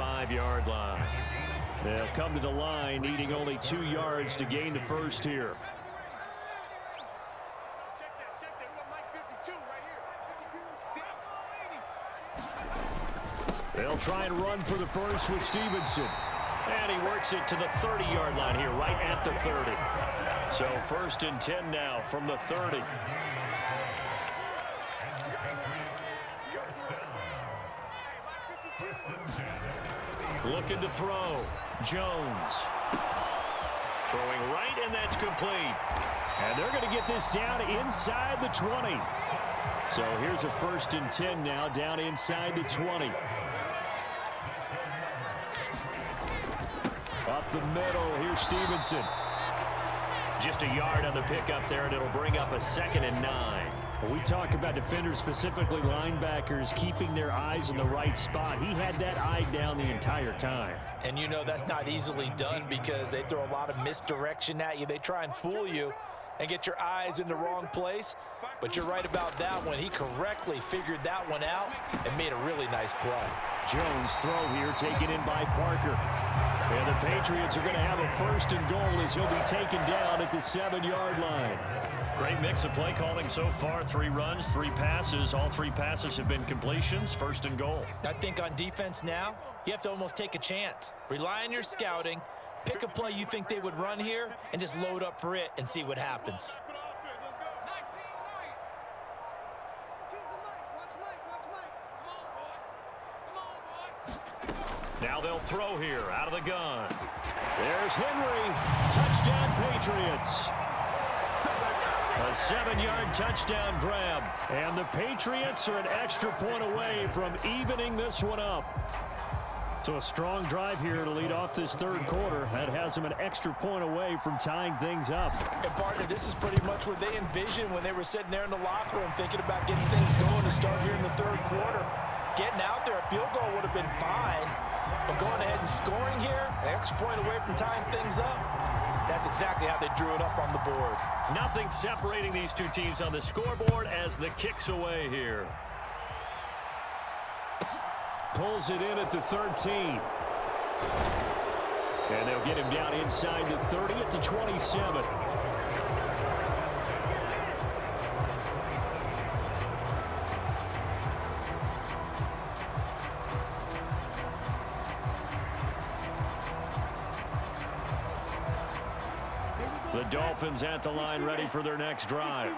35-yard line. They'll come to the line needing only 2 yards to gain the first here. They'll try and run for the first with Stevenson. And he works it to the 30-yard line here, right at the 30. So 1st and 10 now from the 30. Looking to throw. Jones. Throwing right, and that's complete. And they're going to get this down inside the 20. So here's a 1st and 10 now, down inside the 20. Up the middle, here's Stevenson. Just a yard on the pickup there, and it'll bring up a 2nd and 9. When we talk about defenders, specifically linebackers, keeping their eyes in the right spot, he had that eye down the entire time. And you know that's not easily done because they throw a lot of misdirection at you. They try and fool you and get your eyes in the wrong place. But you're right about that one. He correctly figured that one out and made a really nice play. Jones throw here, taken in by Parker. And the Patriots are going to have a 1st and goal as he'll be taken down at the 7-yard line. Great mix of play calling so far. 3 runs, 3 passes. All 3 passes have been completions. 1st and goal. I think on defense now, you have to almost take a chance. Rely on your scouting. Pick a play you think they would run here and just load up for it and see what happens. Now they'll throw here out of the gun. There's Henry. Touchdown, Patriots. A 7-yard touchdown grab. And the Patriots are an extra point away from evening this one up. So a strong drive here to lead off this 3rd quarter. That has them an extra point away from tying things up. And partner, this is pretty much what they envisioned when they were sitting there in the locker room thinking about getting things going to start here in the 3rd quarter. Getting out there, a field goal would have been fine. But going ahead and scoring here, an extra point away from tying things up, that's exactly how they drew it up on the board. Nothing separating these 2 teams on the scoreboard as the kick's away here. Pulls it in at the 13. And they'll get him down inside the 30 at the 27. The Dolphins at the line ready for their next drive.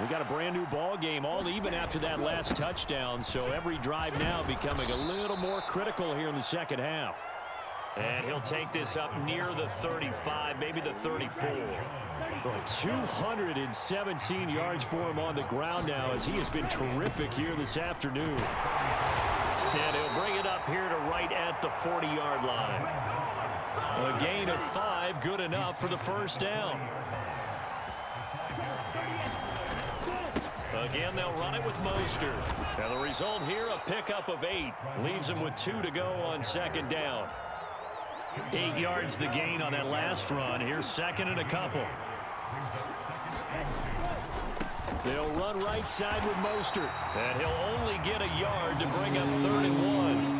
We got a brand new ball game, all even after that last touchdown, so every drive now becoming a little more critical here in the 2nd half. And he'll take this up near the 35, maybe the 34. 217 yards for him on the ground now as he has been terrific here this afternoon. And he'll bring it up here to right at the 40-yard line. A gain of 5, good enough for the 1st down. Again, they'll run it with Mostert. And the result here, a pickup of 8. Leaves them with 2 to go on 2nd down. 8 yards the gain on that last run. Here's 2nd and a couple. They'll run right side with Mostert. And he'll only get a yard to bring up 3rd and 1.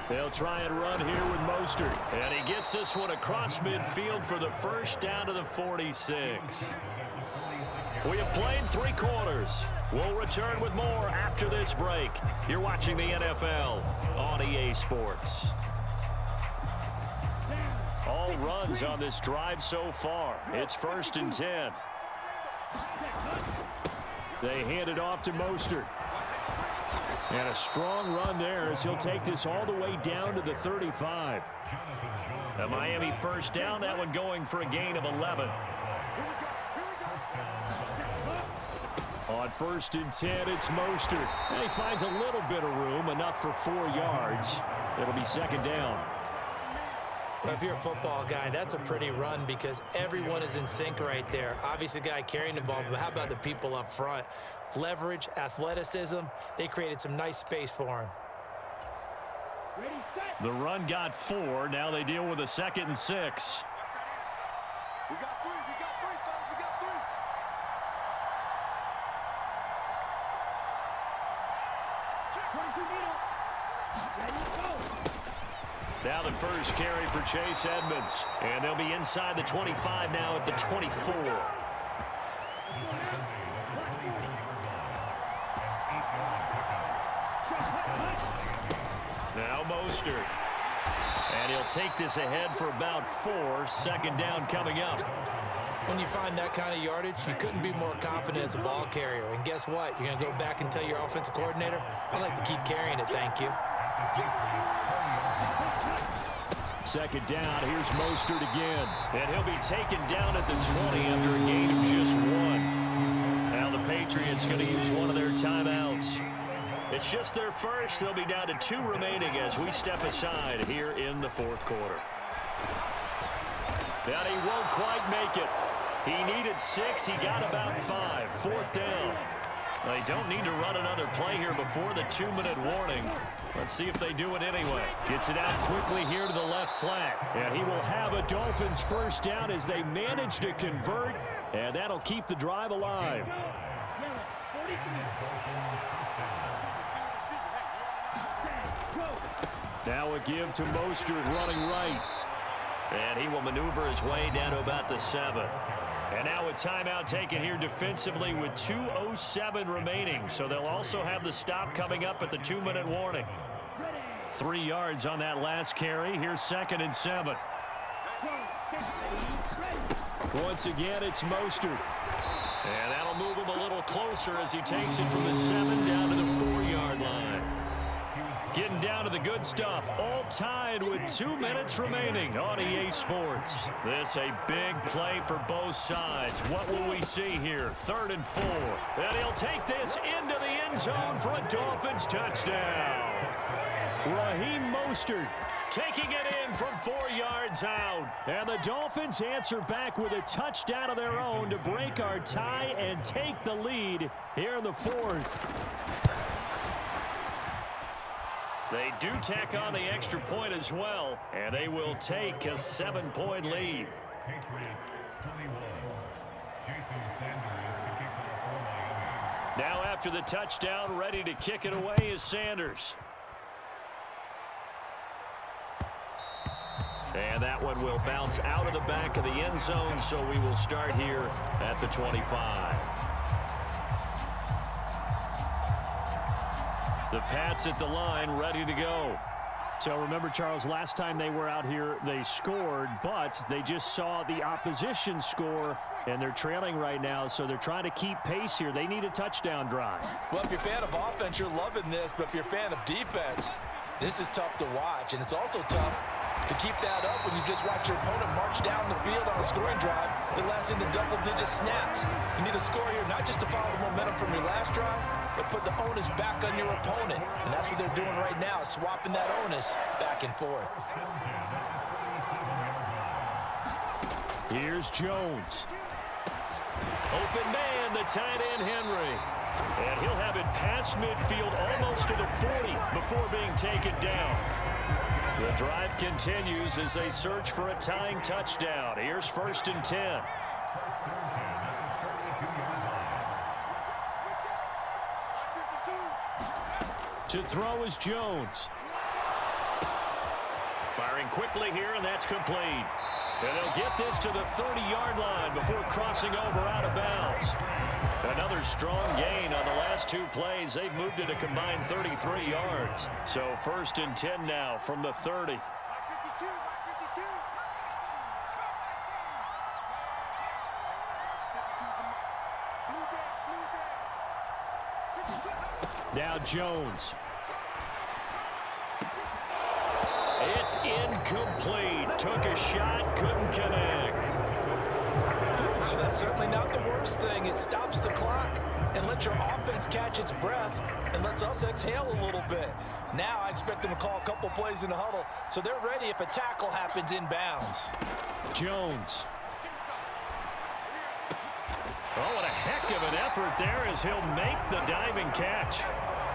They'll try and run here with Mostert. And he gets this one across midfield for the 1st down to the 46. We have played 3 quarters. We'll return with more after this break. You're watching the NFL on EA Sports. All runs on this drive so far. It's 1st and 10. They hand it off to Mostert. And a strong run there as he'll take this all the way down to the 35. The Miami 1st down, that one going for a gain of 11. On 1st and 10, it's Mostert. And he finds a little bit of room, enough for 4 yards. It'll be 2nd down. Well, if you're a football guy, that's a pretty run because everyone is in sync right there. Obviously, the guy carrying the ball, but how about the people up front? Leverage, athleticism, they created some nice space for him. The run got 4. Now they deal with a 2nd and 6. Now the first carry for Chase Edmonds. And they'll be inside the 25 now at the 24. Now Mostert. And he'll take this ahead for about 4. Second down coming up. When you find that kind of yardage, you couldn't be more confident as a ball carrier. And guess what? You're going to go back and tell your offensive coordinator, I'd like to keep carrying it, thank you. Second down, here's Mostert again. And he'll be taken down at the 20 after a gain of just 1. Now the Patriots going to use one of their timeouts. It's just their first. They'll be down to 2 remaining as we step aside here in the fourth quarter. And he won't quite make it. He needed 6. He got about 5. Fourth down. They don't need to run another play here before the 2-minute warning. Let's see if they do it anyway. Gets it out quickly here to the left flat. And he will have a Dolphins first down as they manage to convert. And that'll keep the drive alive. Now a give to Mostert running right. And he will maneuver his way down to about the 7. And now a timeout taken here defensively with 2:07 remaining. So they'll also have the stop coming up at the 2-minute warning. 3 yards on that last carry. Here's 2nd and 7. Once again, it's Mostert. And that'll move him a little closer as he takes it from the 7 down to the 4-yard line. Getting down to the good stuff, all tied with 2 minutes remaining on EA Sports. This a big play for both sides. What will we see here? 3rd and 4. And he'll take this into the end zone for a Dolphins touchdown. Raheem Mostert taking it in from 4 yards out. And the Dolphins answer back with a touchdown of their own to break our tie and take the lead here in the 4th. They do tack on the extra point as well, and they will take a 7-point lead. Now after the touchdown, ready to kick it away is Sanders. And that one will bounce out of the back of the end zone, so we will start here at the 25. The Pats at the line, ready to go. So remember, Charles, last time they were out here, they scored, but they just saw the opposition score, and they're trailing right now, so they're trying to keep pace here. They need a touchdown drive. Well, if you're a fan of offense, you're loving this, but if you're a fan of defense, this is tough to watch, and it's also tough to keep that up when you just watch your opponent march down the field on a scoring drive that lasts into double-digit snaps. You need a score here, not just to follow the momentum from your last drive, but put the onus back on your opponent. And that's what they're doing right now, swapping that onus back and forth. Here's Jones. Open man, the tight end Henry. And he'll have it past midfield almost to the 40 before being taken down. The drive continues as they search for a tying touchdown. Here's 1st and 10. To throw is Jones. Firing quickly here, and that's complete. And they'll get this to the 30-yard line before crossing over out of bounds. Another strong gain on the last 2 plays. They've moved it a combined 33 yards. So 1st and 10 now from the 30. Now Jones. It's incomplete. Took a shot, couldn't connect. That's certainly not the worst thing. It stops the clock and lets your offense catch its breath and lets us exhale a little bit. Now I expect them to call a couple plays in the huddle so they're ready if a tackle happens inbounds. Jones. Oh, what a heck of an effort there as he'll make the diving catch.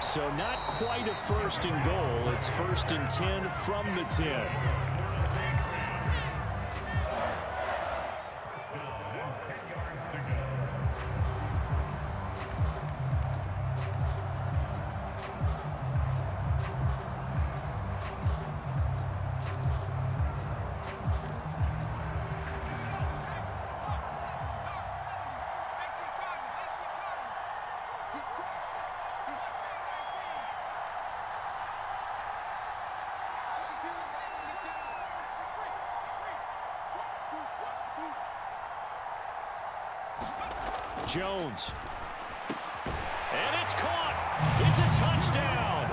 So not quite a 1st and goal. It's 1st and 10 from the 10. Jones. And it's caught. It's a touchdown.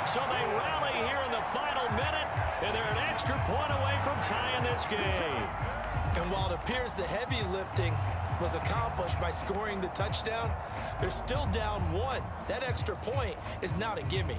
So they rally here in the final minute, and they're an extra point away from tying this game. And while it appears the heavy lifting was accomplished by scoring the touchdown, they're still down 1. That extra point is not a gimme.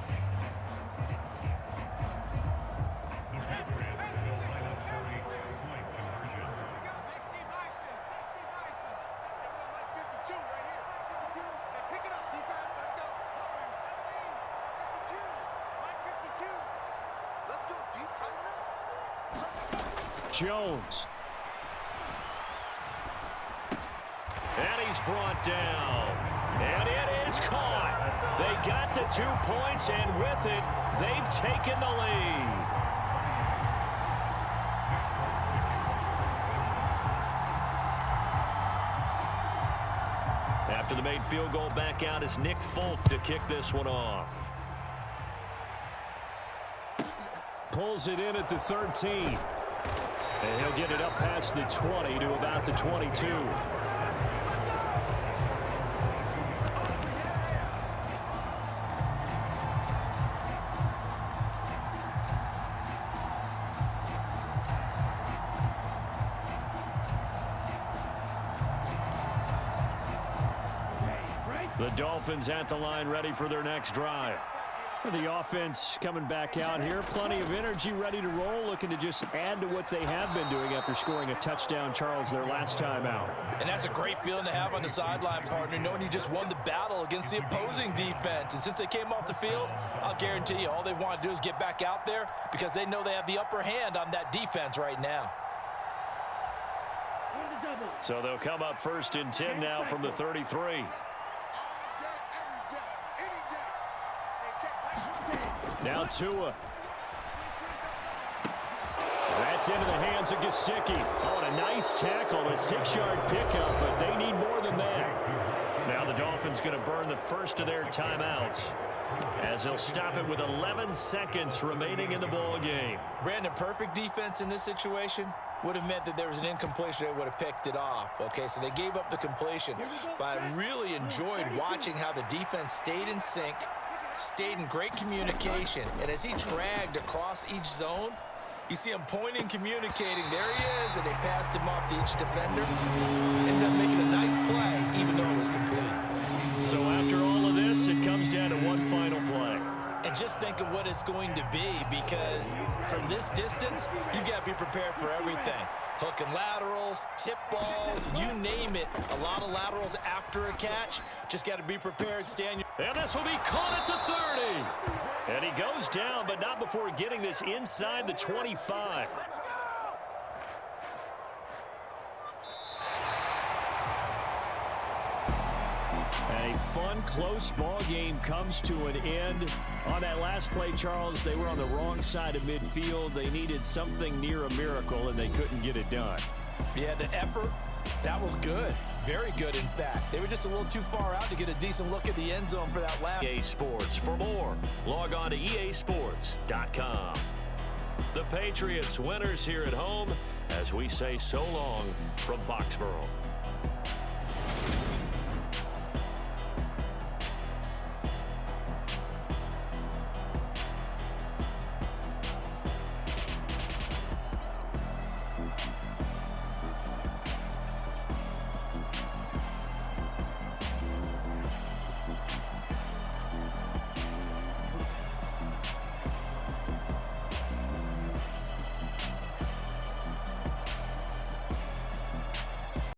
Jones. And he's brought down. And it is caught. They got the 2 points, and with it, they've taken the lead. After the made field goal, back out is Nick Folk to kick this one off. Pulls it in at the 13. And he'll get it up past the 20 to about the 22. The Dolphins at the line, ready for their next drive. The offense coming back out here. Plenty of energy, ready to roll, looking to just add to what they have been doing after scoring a touchdown, Charles, their last time out. And that's a great feeling to have on the sideline, partner, knowing you just won the battle against the opposing defense. And since they came off the field, I'll guarantee you all they want to do is get back out there because they know they have the upper hand on that defense right now. So they'll come up 1st and 10 now from the 33. Now Tua. That's into the hands of Gesicki. Oh, and a nice tackle, a 6-yard pickup, but they need more than that. Now the Dolphins going to burn the first of their timeouts as they'll stop it with 11 seconds remaining in the ball game. Brandon, perfect defense in this situation would have meant that there was an incompletion that would have picked it off. Okay, so they gave up the completion, but I really enjoyed watching how the defense stayed in sync, stayed in great communication, and as he dragged across each zone, you see him pointing, communicating. There he is, and they passed him off to each defender. Ended up making a nice play, even though it was complete. So after all of this, it comes down to one final play. And just think of what it's going to be, because from this distance, you've got to be prepared for everything. Hook and laterals, tip balls, you name it. A lot of laterals after a catch. Just got to be prepared, Stan. And this will be caught at the 30. And he goes down, but not before getting this inside the 25. A fun, close ball game comes to an end. On that last play, Charles, they were on the wrong side of midfield. They needed something near a miracle, and they couldn't get it done. Yeah, the effort, that was good. Very good, in fact. They were just a little too far out to get a decent look at the end zone for that last. EA Sports. For more, log on to easports.com. The Patriots winners here at home as we say so long from Foxborough.